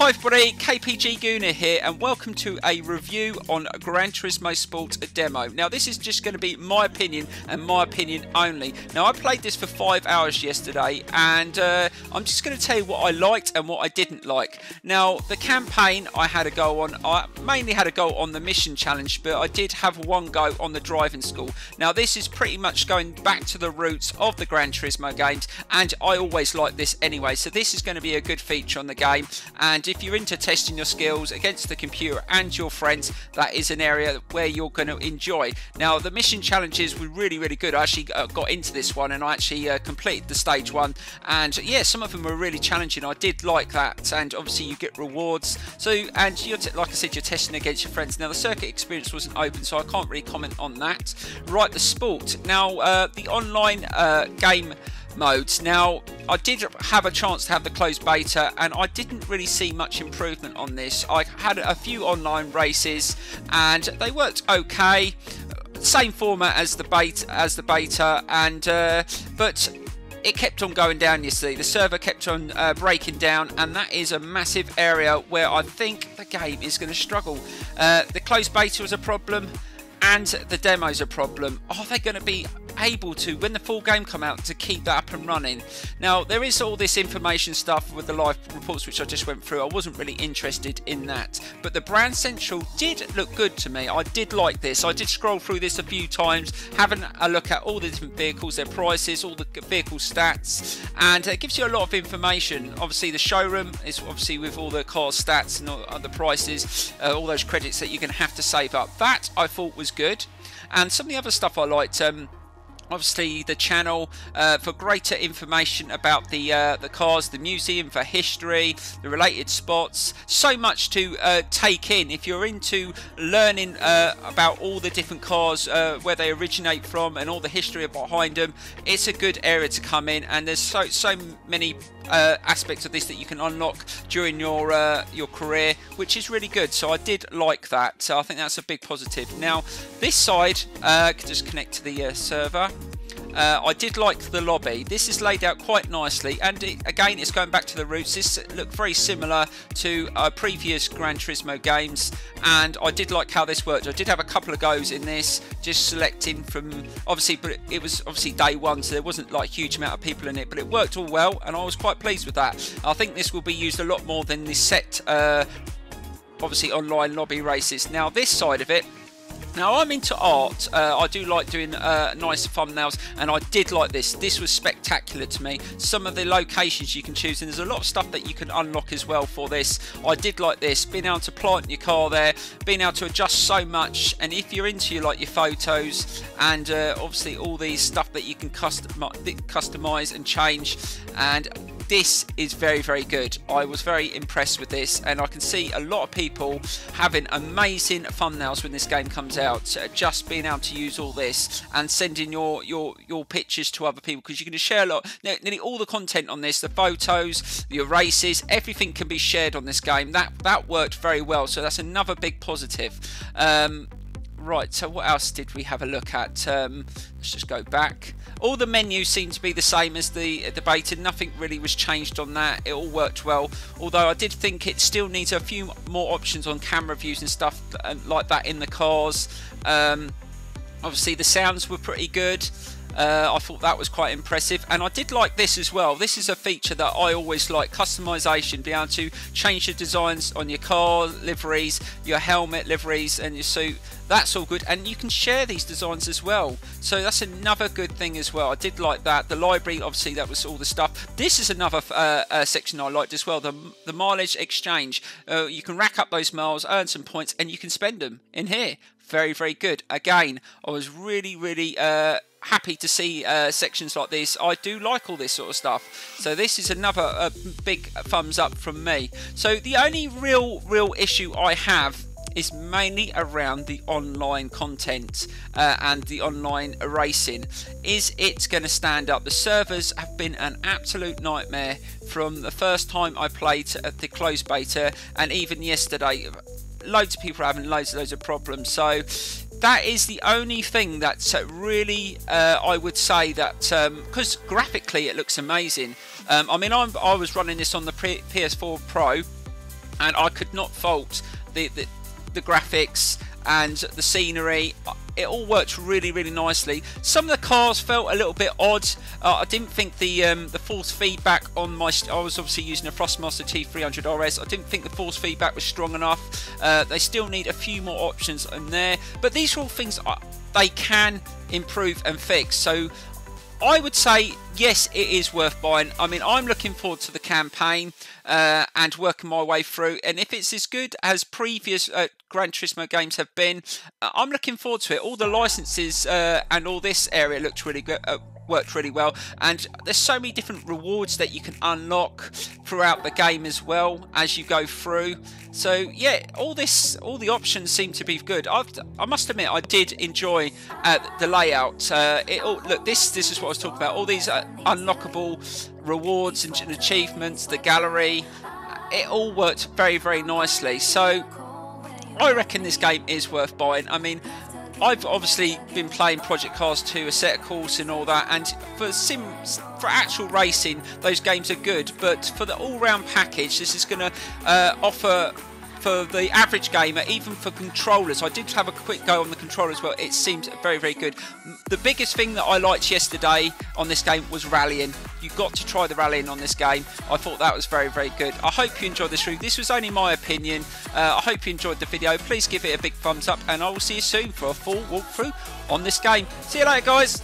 Hi everybody, KPG-GOONER here, and welcome to a review on Gran Turismo Sport Demo. Now this is just going to be my opinion and my opinion only. Now I played this for 5 hours yesterday, and I'm just going to tell you what I liked and what I didn't like. Now the campaign I had a go on, I mainly had a go on the mission challenge, but I did have one go on the driving school. Now this is pretty much going back to the roots of the Gran Turismo games, and I always like this anyway, so this is going to be a good feature on the game. And if you're into testing your skills against the computer and your friends, that is an area where you're going to enjoy. Now the mission challenges were really good. I actually got into this one and I actually completed the stage one, and yeah, some of them were really challenging. I did like that, and obviously you get rewards. So, and you're like I said, you're testing against your friends. Now the circuit experience wasn't open, so I can't really comment on that. Right, the sport. Now the online game modes. Now I did have a chance to have the closed beta, and I didn't really see much improvement on this. I had a few online races and they worked okay, same format as the beta, and but it kept on going down. You see, the server kept on breaking down, and that is a massive area where I think the game is going to struggle. The closed beta was a problem, and the demo's a problem. Are they going to be able to, when the full game come out, to keep that up and running? Now there is all this information stuff with the live reports which I just went through. I wasn't really interested in that, but the brand central did look good to me. I did like this. I did scroll through this a few times, having a look at all the different vehicles, their prices, all the vehicle stats, and it gives you a lot of information. Obviously the showroom is obviously with all the car stats and all the prices, all those credits that you're going to have to save up. That I thought was good. And some of the other stuff I liked, obviously the channel for greater information about the cars, the museum for history, the related spots. So much to take in if you're into learning about all the different cars, where they originate from, and all the history behind them. It's a good area to come in, and there's so many aspects of this that you can unlock during your career, which is really good. So I did like that. So I think that's a big positive. Now this side can just connect to the server. I did like the lobby. This is laid out quite nicely, and again it's going back to the roots. This looked very similar to previous Gran Turismo games, and I did like how this worked. I did have a couple of goes in this, just selecting from, obviously, but it was obviously day one, so there wasn't like a huge amount of people in it, but it worked all well, and I was quite pleased with that. I think this will be used a lot more than this set obviously online lobby races. Now this side of it, now I'm into art. I do like doing nice thumbnails, and I did like this. This was spectacular to me. Some of the locations you can choose, and there's a lot of stuff that you can unlock as well for this. I did like this, being able to plant your car there, being able to adjust so much. And if you're into like your photos, and obviously all these stuff that you can customize and change, and this is very good. I was very impressed with this, and I can see a lot of people having amazing thumbnails when this game comes out. Just being able to use all this and sending your pictures to other people, because you can share a lot. Nearly all the content on this, the photos, your races, everything can be shared on this game. That worked very well, so that's another big positive. Right, so what else did we have a look at? Let's just go back. All the menus seem to be the same as the beta. Nothing really was changed on that. It all worked well, although I did think it still needs a few more options on camera views and stuff like that in the cars. Obviously the sounds were pretty good. I thought that was quite impressive, and I did like this as well. This is a feature that I always like, customization, be able to change the designs on your car liveries, your helmet liveries, and your suit. That's all good, and you can share these designs as well, so that's another good thing as well. I did like that. The library, obviously, that was all the stuff. This is another section I liked as well, the mileage exchange. You can rack up those miles, earn some points, and you can spend them in here. Very good. Again, I was really happy to see sections like this. I do like all this sort of stuff, so this is another big thumbs up from me. So the only real issue I have is mainly around the online content and the online racing. Is it going to stand up? The servers have been an absolute nightmare from the first time I played at the closed beta, and even yesterday. Loads of people are having loads of problems. So that is the only thing that's really I would say that, because graphically it looks amazing. I mean, I was running this on the PS4 Pro, and I could not fault the graphics and the scenery. It all worked really, really nicely. Some of the cars felt a little bit odd. I didn't think the force feedback on my... I was obviously using a Thrustmaster T300 RS. I didn't think the force feedback was strong enough. They still need a few more options in there. But these are all things they can improve and fix. So I would say, yes, it is worth buying. I mean, I'm looking forward to the campaign and working my way through. And if it's as good as previous Gran Turismo games have been, I'm looking forward to it. All the licenses and all this area looked really good. Worked really well, and there's so many different rewards that you can unlock throughout the game as well as you go through. So yeah, all the options seem to be good. I must admit, I did enjoy the layout. Look, this is what I was talking about. All these unlockable rewards and achievements, the gallery, it all worked very, very nicely. So I reckon this game is worth buying. I mean, I've obviously been playing Project Cars 2, Assetto Corsa and all that, and for actual racing, those games are good, but for the all-round package, this is going to offer, for the average gamer, even for controllers. I did have a quick go on the controller as well. It seems very, very good. The biggest thing that I liked yesterday on this game was rallying. You got to try the rallying on this game. I thought that was very, very good. I hope you enjoyed this review. This was only my opinion. I hope you enjoyed the video. Please give it a big thumbs up, and I will see you soon for a full walkthrough on this game. See you later, guys.